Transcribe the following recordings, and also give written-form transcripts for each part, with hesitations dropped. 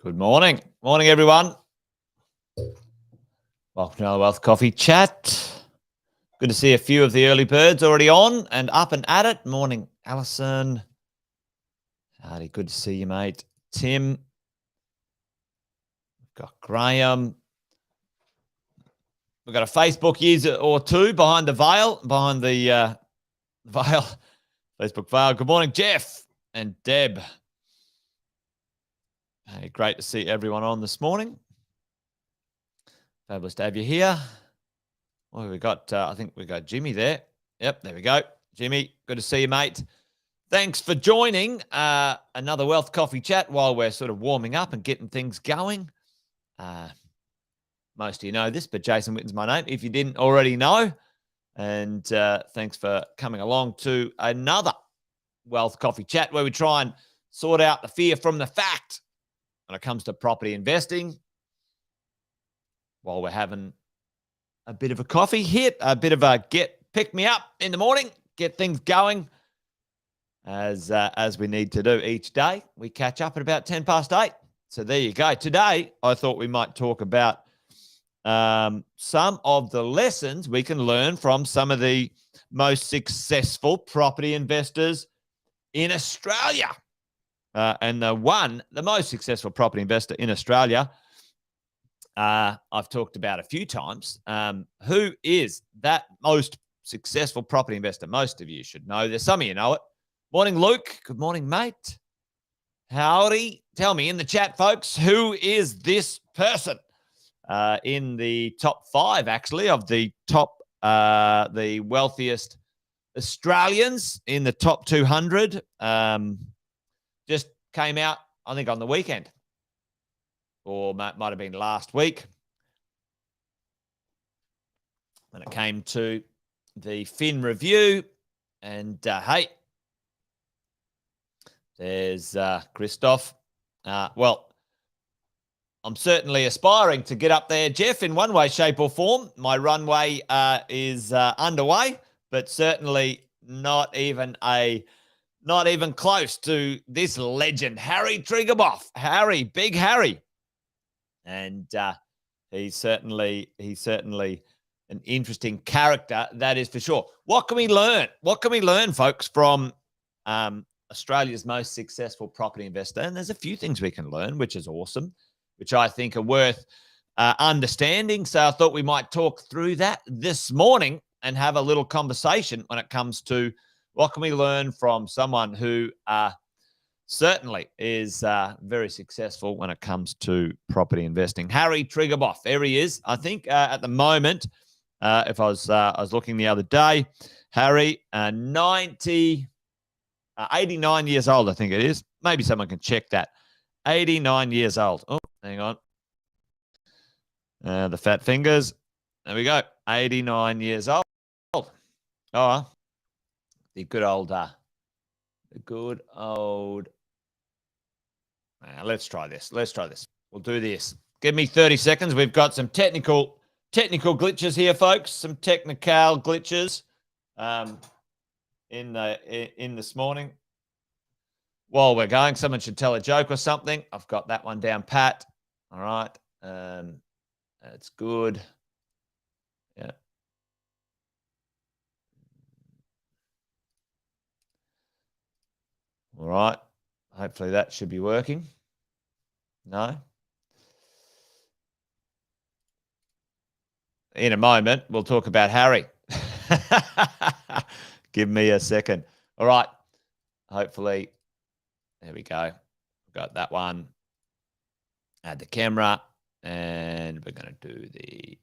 Good morning. Morning, everyone. Welcome to another Wealth Coffee Chat. Good to see a few of the early birds already on and up and at it. Morning, Alison. Howdy, good to see you, mate. Tim. We've got Graham. We've got a Facebook user or two behind the veil, behind the veil, Facebook veil. Good morning, Jeff and Deb. Hey, great to see everyone on this morning. Fabulous to have you here. Well, we got, I think we got Jimmy there. Yep, there we go. Jimmy, good to see you, mate. Thanks for joining another Wealth Coffee Chat while we're sort of warming up and getting things going. Most of you know this, but Jason Witten's my name, if you didn't already know. And thanks for coming along to another Wealth Coffee Chat where we try and sort out the fear from the fact when it comes to property investing. While we're having a bit of a coffee hit, a bit of a pick me up in the morning, get things going as we need to do each day. We catch up at about 10 past 8. So there you go. Today, I thought we might talk about some of the lessons we can learn from some of the most successful property investors in Australia. And the most successful property investor in Australia, I've talked about a few times. Who is that most successful property investor? Most of you should know this. Some of you know it. Morning, Luke. Good morning, mate. Howdy. Tell me in the chat, folks, who is this person in the top 5, actually, of the top, the wealthiest Australians in the top 200. Just came out, I think, on the weekend. Or might have been last week when it came to the Fin Review. And, hey, there's Christoph. Well, I'm certainly aspiring to get up there, Jeff, in one way, shape or form. My runway is underway, but certainly not even close to this legend, Harry Triguboff. Harry, big Harry. And he's certainly an interesting character, that is for sure. What can we learn? What can we learn, folks, from Australia's most successful property investor? And there's a few things we can learn, which is awesome, which I think are worth understanding. So I thought we might talk through that this morning and have a little conversation when it comes to what can we learn from someone who certainly is very successful when it comes to property investing. Harry Triguboff, there he is. I think at the moment, if I was looking the other day, Harry, 89 years old, I think it is. Maybe someone can check that. 89 years old. Oh, hang on. The fat fingers. There we go. 89 years old. Oh, the good old. Let's try this. We'll do this. Give me 30 seconds. We've got some technical glitches here, folks. Some technical glitches in this morning. While we're going, someone should tell a joke or something. I've got that one down pat. All right. That's good. Yeah. All right. Hopefully that should be working. No. In a moment, we'll talk about Harry. Give me a second. All right. Hopefully, there we go. Got that one. Add the camera, and we're going to do the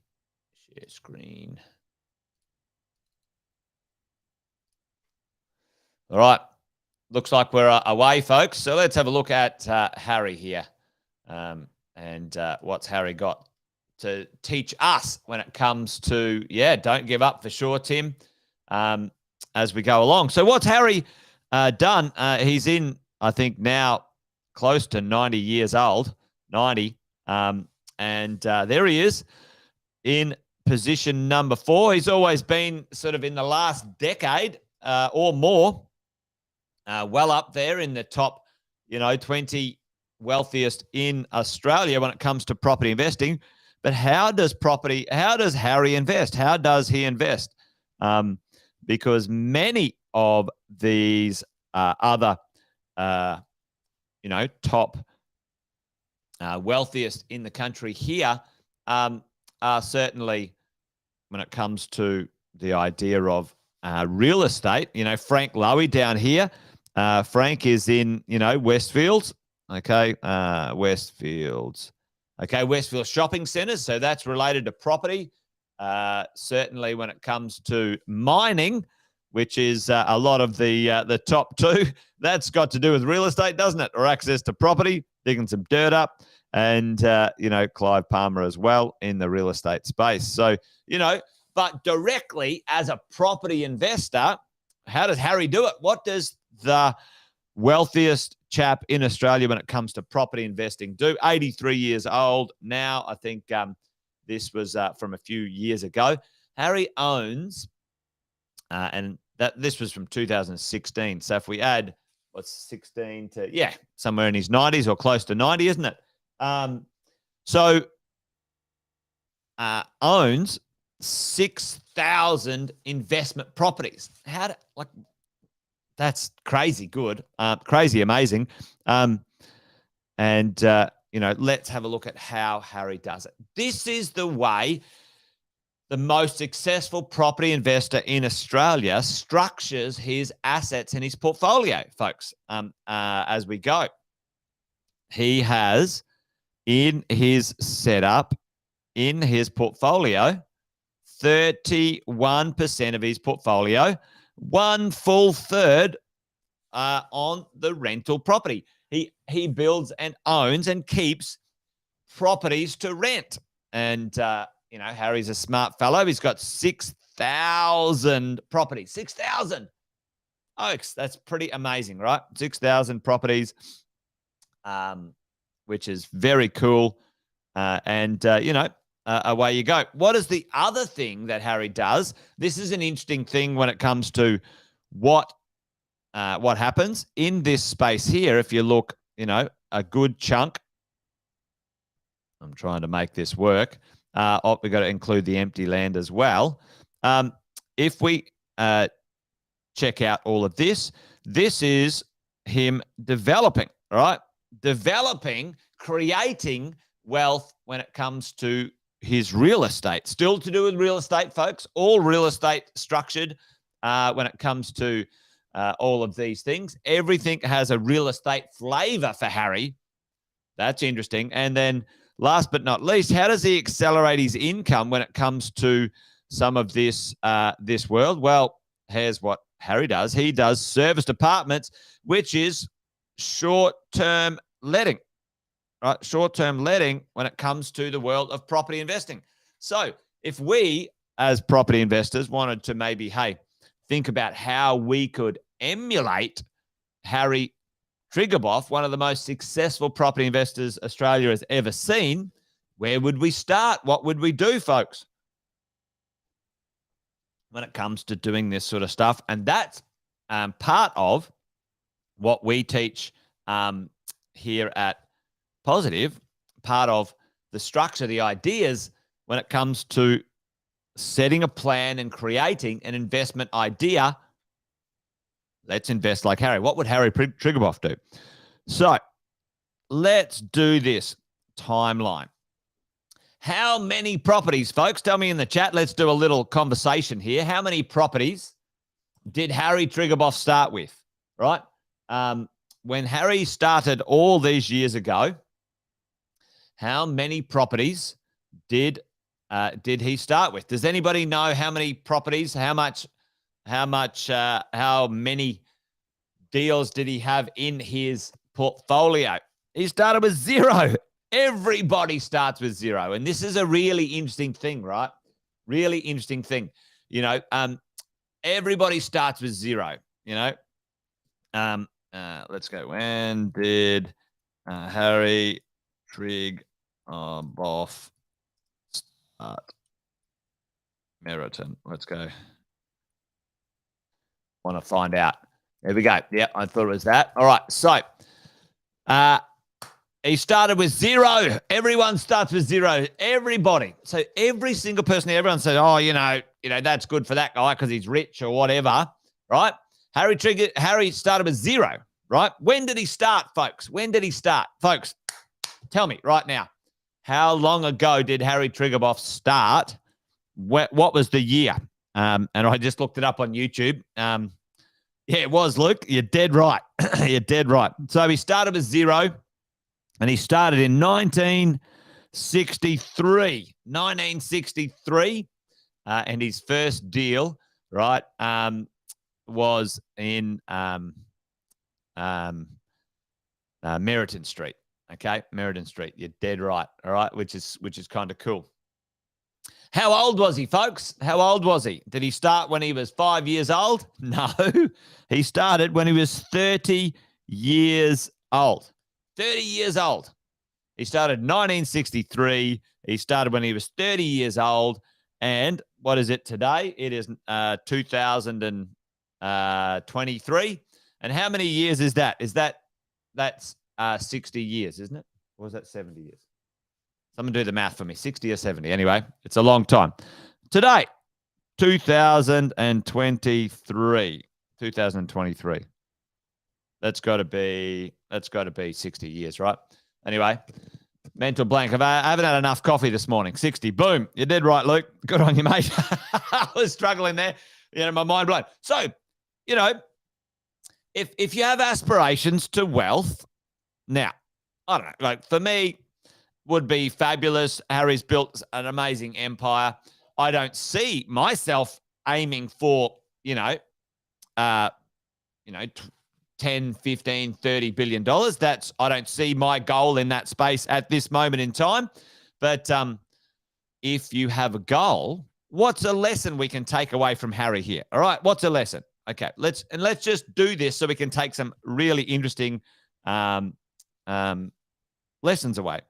share screen. All right. Looks like we're away, folks. So let's have a look at Harry here and what's Harry got to teach us when it comes to, don't give up for sure, Tim, as we go along. So what's Harry done? He's in, I think, now close to 90 years old, 90. And there he is in position number 4. He's always been sort of in the last decade or more, well up there in the top, 20 wealthiest in Australia when it comes to property investing. But how does Harry invest? How does he invest? Because many of these other, top wealthiest in the country here are certainly, when it comes to the idea of real estate, Frank Lowy down here. Frank is in, Westfields. Okay, Westfields. Okay, Westfield shopping centres. So that's related to property. Certainly when it comes to mining, which is a lot of the top 2, that's got to do with real estate, doesn't it? Or access to property, digging some dirt up. And, Clive Palmer as well in the real estate space. So, but directly as a property investor, how does Harry do it? What does the wealthiest chap in Australia when it comes to property investing do? 83 years old now. I think this was from a few years ago. Harry owns, and this was from 2016. So if we add, what's 16 to, somewhere in his 90s or close to 90, isn't it? Owns 6,000 investment properties. That's crazy good, crazy amazing. Let's have a look at how Harry does it. This is the way the most successful property investor in Australia structures his assets in his portfolio, folks, as we go. He has, in his setup, in his portfolio, 31% of his portfolio, 1/3 on the rental property. He builds and owns and keeps properties to rent. And, Harry's a smart fellow. He's got 6,000 properties. 6,000. Oaks, that's pretty amazing, right? 6,000 properties, which is very cool. Away you go. What is the other thing that Harry does? This is an interesting thing when it comes to what happens in this space here. If you look, a good chunk. I'm trying to make this work. We've got to include the empty land as well. If we check out all of this, this is him developing, right? Developing, creating wealth when it comes to his real estate. Still to do with real estate, folks. All real estate structured when it comes to all of these things. Everything has a real estate flavor for Harry. That's interesting. And then last but not least, how does he accelerate his income when it comes to some of this world? Well, here's what Harry does. He does serviced apartments, which is short-term letting. Right, short-term letting when it comes to the world of property investing. So if we, as property investors, wanted to maybe, think about how we could emulate Harry Triguboff, one of the most successful property investors Australia has ever seen, Where would we start? What would we do, folks, when it comes to doing this sort of stuff? And that's part of what we teach here at Positive, part of the structure, the ideas when it comes to setting a plan and creating an investment idea. Let's invest like Harry. What would Harry Triguboff do? So let's do this timeline. How many properties, folks? Tell me in the chat. Let's do a little conversation here. How many properties did Harry Triguboff start with, right? When Harry started all these years ago, how many properties did he start with? Does anybody know how many properties, how many deals did he have in his portfolio? He started with 0. Everybody starts with 0. And this is a really interesting thing, right? Really interesting thing. You know, everybody starts with 0, you know. Let's go. When did Harry Triguboff start? Meriton. Let's go. Want to find out. There we go. Yeah, I thought it was that. All right. So he started with 0. Everyone starts with 0. Everybody. So every single person, everyone says, oh, you know, that's good for that guy because he's rich or whatever, right? Harry started with 0, right? When did he start, folks? When did he start? Folks, tell me right now. How long ago did Harry Triguboff start? What was the year? And I just looked it up on YouTube. Yeah, it was, Luke. You're dead right. You're dead right. So he started with 0, and he started in 1963. 1963, and his first deal, right, was in Meriton Street. Okay, Meriton Street. You're dead right. All right, which is kind of cool. How old was he, folks? How old was he? Did he start when he was 5 years old? No, he started when he was 30 years old. 30 years old. He started 1963. He started when he was 30 years old. And what is it today? It is 2023. And how many years is that? That's 60 years, isn't it? Or was that 70 years? Someone do the math for me. 60 or 70. Anyway, it's a long time. Today, 2023. 2023. That's got to be 60 years, right? Anyway, mental blank. I haven't had enough coffee this morning. 60. Boom. You did right, Luke. Good on you, mate. I was struggling there. You know, my mind blown. So, you know, if you have aspirations to wealth, now, I don't know, like for me, would be fabulous. Harry's built an amazing empire. I don't see myself aiming for, 10, 15, 30 billion dollars. I don't see my goal in that space at this moment in time. But if you have a goal, what's a lesson we can take away from Harry here? All right, what's a lesson? Okay, let's just do this so we can take some really interesting lessons away.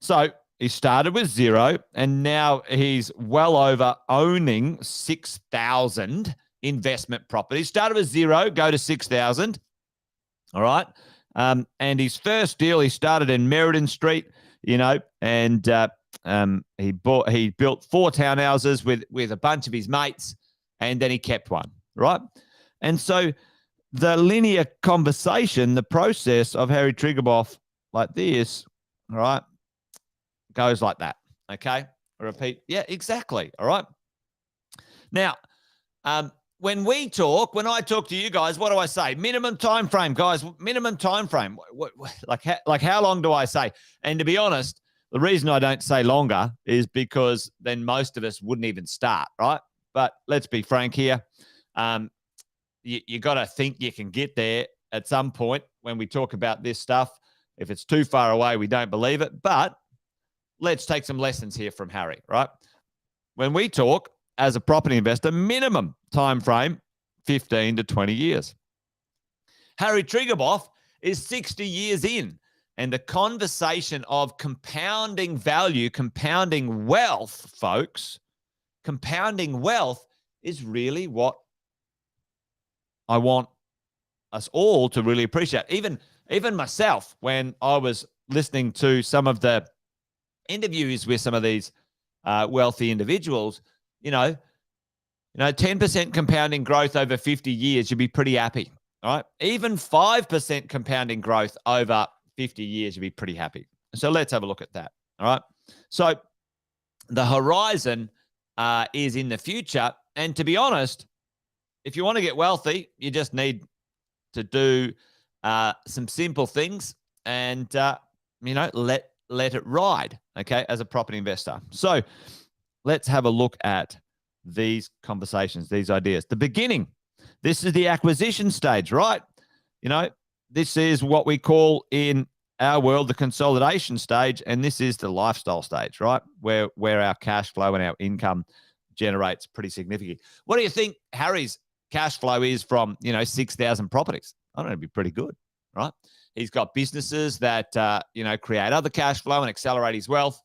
So he started with 0, and now he's well over owning 6,000 investment properties. Started with 0, go to 6,000. All right. And his first deal, he started in Meriton Street, and he built 4 townhouses with a bunch of his mates, and then he kept one, right? And so the linear conversation, the process of Harry Triguboff like this, all right, goes like that, okay? I repeat, yeah, exactly, all right? Now, when I talk to you guys, what do I say? Minimum time frame, guys. Minimum time frame. Like how long do I say? And to be honest, the reason I don't say longer is because then most of us wouldn't even start, right? But let's be frank here. You got to think you can get there at some point when we talk about this stuff. If it's too far away, we don't believe it. But let's take some lessons here from Harry, right? When we talk as a property investor, minimum time frame, 15 to 20 years. Harry Triguboff is 60 years in. And the conversation of compounding value, compounding wealth, folks, compounding wealth is really what I want us all to really appreciate. Even myself, when I was listening to some of the interviews with some of these wealthy individuals, 10% compounding growth over 50 years, you'd be pretty happy, all right? Even 5% compounding growth over 50 years, you'd be pretty happy. So let's have a look at that, all right? So the horizon is in the future. And to be honest, if you want to get wealthy, you just need to do some simple things and, let it ride, okay, as a property investor. So let's have a look at these conversations, these ideas. The beginning, this is the acquisition stage, right? This is what we call in our world the consolidation stage, and this is the lifestyle stage, right? Where our cash flow and our income generates pretty significantly. What do you think Harry's cash flow is from, 6,000 properties? I don't know, it'd be pretty good, right? He's got businesses that, create other cash flow and accelerate his wealth,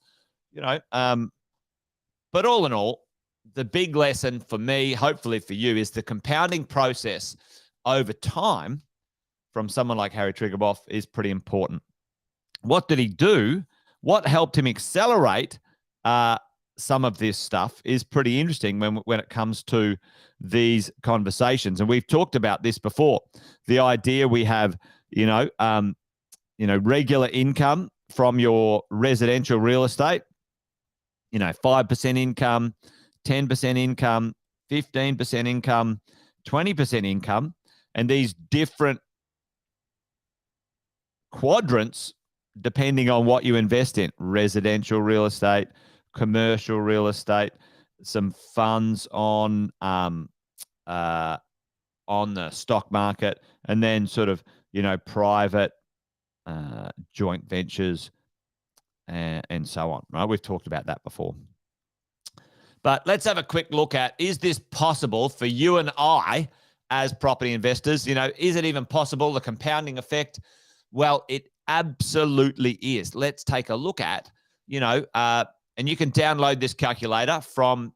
but all in all, the big lesson for me, hopefully for you, is the compounding process over time from someone like Harry Triguboff is pretty important. What did he do? What helped him accelerate some of this stuff is pretty interesting when it comes to these conversations. And we've talked about this before. The idea we have, regular income from your residential real estate, 5% income, 10% income, 15% income, 20% income, and these different quadrants depending on what you invest in: residential real estate, commercial real estate, some funds on the stock market, and then sort of, private joint ventures and so on, right? We've talked about that before. But let's have a quick look at, is this possible for you and I as property investors? Is it even possible, the compounding effect? Well, it absolutely is. Let's take a look at, and you can download this calculator from,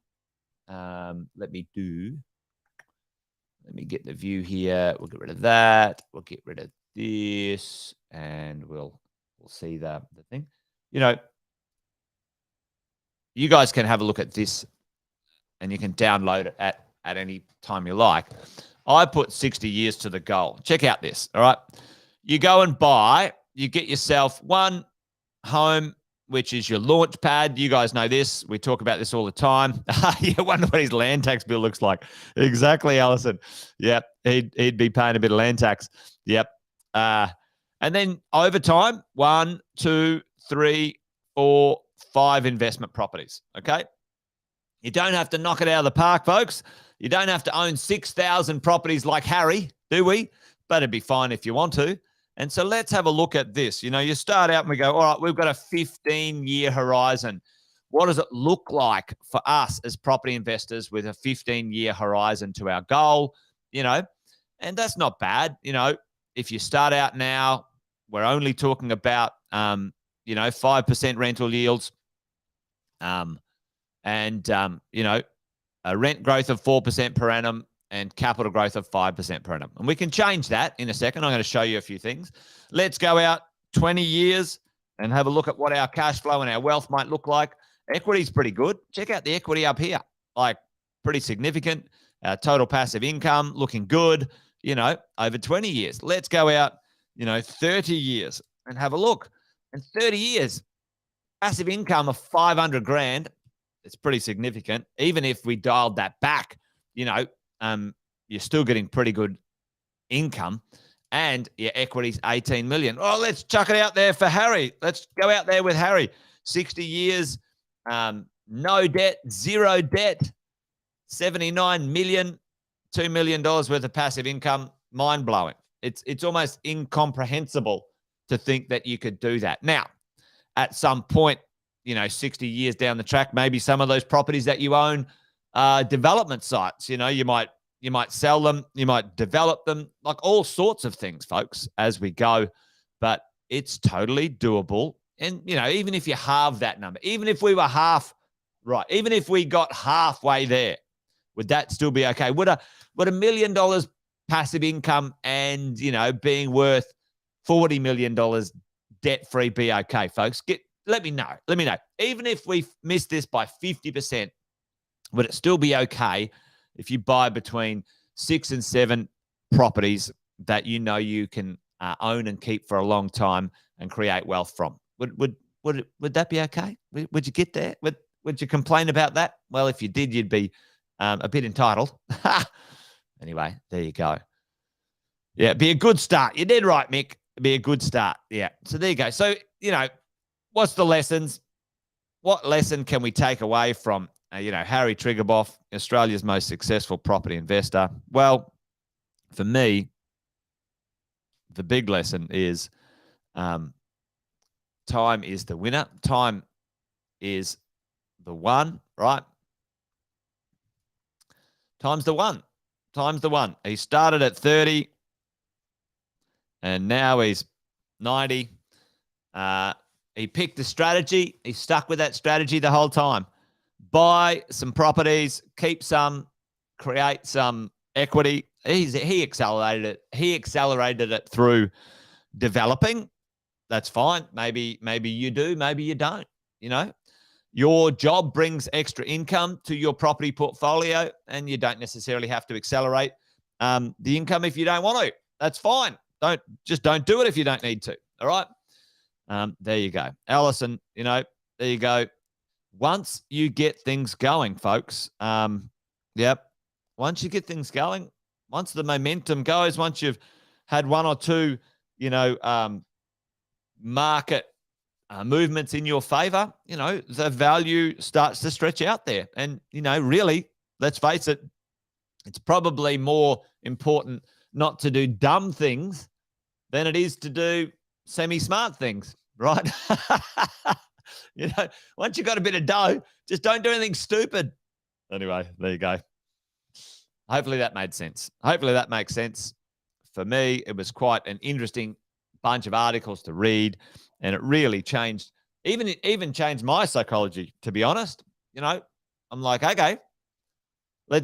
let me get the view here. We'll get rid of that. We'll get rid of this, and we'll see the thing. You guys can have a look at this, and you can download it at any time you like. I put 60 years to the goal. Check out this, all right? You go and you get yourself one home, which is your launch pad. You guys know this. We talk about this all the time. You wonder what his land tax bill looks like. Exactly, Allison. Yep, he'd be paying a bit of land tax. Yep. And then over time, 1, 2, 3, 4, 5 investment properties, okay? You don't have to knock it out of the park, folks. You don't have to own 6,000 properties like Harry, do we? But it'd be fine if you want to. And so let's have a look at this. You start out and we go, all right, we've got a 15-year horizon. What does it look like for us as property investors with a 15-year horizon to our goal? And that's not bad. If you start out now, we're only talking about, 5% rental yields, a rent growth of 4% per annum, and capital growth of 5% per annum. And we can change that in a second. I'm going to show you a few things. Let's go out 20 years and have a look at what our cash flow and our wealth might look like. Equity's pretty good. Check out the equity up here, pretty significant. Total passive income looking good, over 20 years. Let's go out, 30 years and have a look. And 30 years, passive income of 500 grand. It's pretty significant. Even if we dialed that back, you're still getting pretty good income, and your equity's 18 million. Oh, let's chuck it out there for Harry. Let's go out there with Harry. 60 years, no debt, 0 debt, 79 million, $2 million worth of passive income. Mind blowing. It's almost incomprehensible to think that you could do that. Now, at some point, 60 years down the track, maybe some of those properties that you own are development sites. You might sell them, you might develop them, like all sorts of things, folks, as we go. But it's totally doable. And, even if you halve that number, even if we were half right, even if we got halfway there, would that still be okay? Would $1 million passive income and, being worth $40 million debt-free be okay, folks? Let me know. Let me know. Even if we missed this by 50%, would it still be okay if you buy between 6 and 7 properties that you can own and keep for a long time and create wealth from? Would that be okay? Would you get there? Would you complain about that? Well, if you did, you'd be a bit entitled. Anyway, there you go. Yeah, be a good start. You did right, Mick. Be a good start. Yeah. So there you go. So, what's the lessons? What lesson can we take away from, Harry Triguboff, Australia's most successful property investor? Well, for me, the big lesson is time is the winner. Time is the one, right? Time's the one. Time's the one. He started at 30 and now he's 90. He picked a strategy. He stuck with that strategy the whole time. Buy some properties, keep some, create some equity. He accelerated it. He accelerated it through developing. That's fine. Maybe you do, maybe you don't. Your job brings extra income to your property portfolio, and you don't necessarily have to accelerate the income if you don't want to. That's fine. Don't do it if you don't need to. All right. There you go. Allison, there you go. Once you get things going, folks, yep. Once you get things going, once the momentum goes, once you've had one or two, market movements in your favor, the value starts to stretch out there. And, really, let's face it, it's probably more important not to do dumb things than it is to do semi-smart things, right? Once you've got a bit of dough, just don't do anything stupid. Anyway, there you go. Hopefully that made sense. Hopefully that makes sense. For me, it was quite an interesting bunch of articles to read, and it really changed, even changed my psychology, to be honest. I'm like, okay,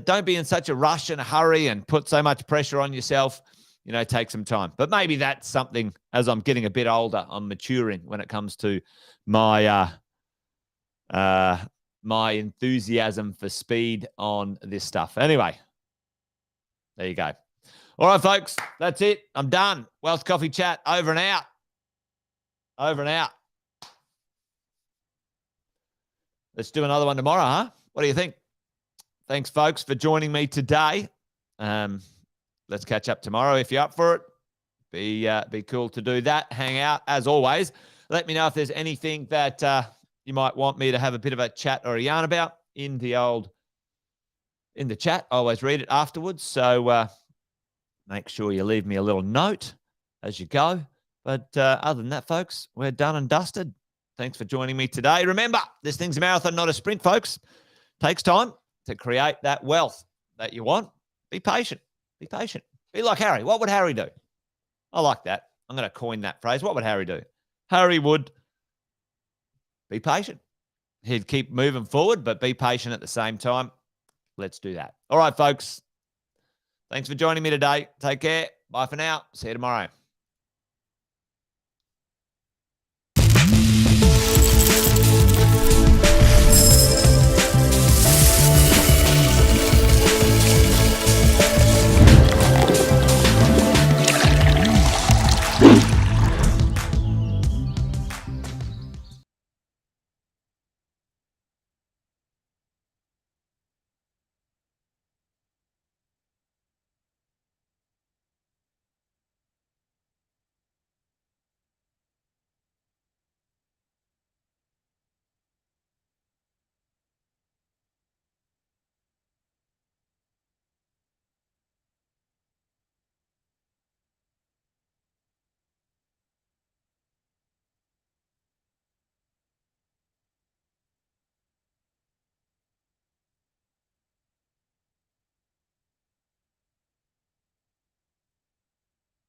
don't be in such a rush and a hurry and put so much pressure on yourself. Take some time. But maybe that's something, as I'm getting a bit older, I'm maturing when it comes to my my enthusiasm for speed on this stuff. Anyway, there you go. All right, folks, that's it. I'm done. Wealth Coffee Chat, over and out. Over and out. Let's do another one tomorrow, huh? What do you think? Thanks, folks, for joining me today. Let's catch up tomorrow if you're up for it. Be cool to do that. Hang out, as always. Let me know if there's anything that you might want me to have a bit of a chat or a yarn about in the chat. I always read it afterwards. So make sure you leave me a little note as you go. But other than that, folks, we're done and dusted. Thanks for joining me today. Remember, this thing's a marathon, not a sprint, folks. Takes time to create that wealth that you want. Be patient. Be patient. Be like Harry. What would Harry do? I like that. I'm going to coin that phrase. What would Harry do? Harry would be patient. He'd keep moving forward, but be patient at the same time. Let's do that. All right, folks. Thanks for joining me today. Take care. Bye for now. See you tomorrow.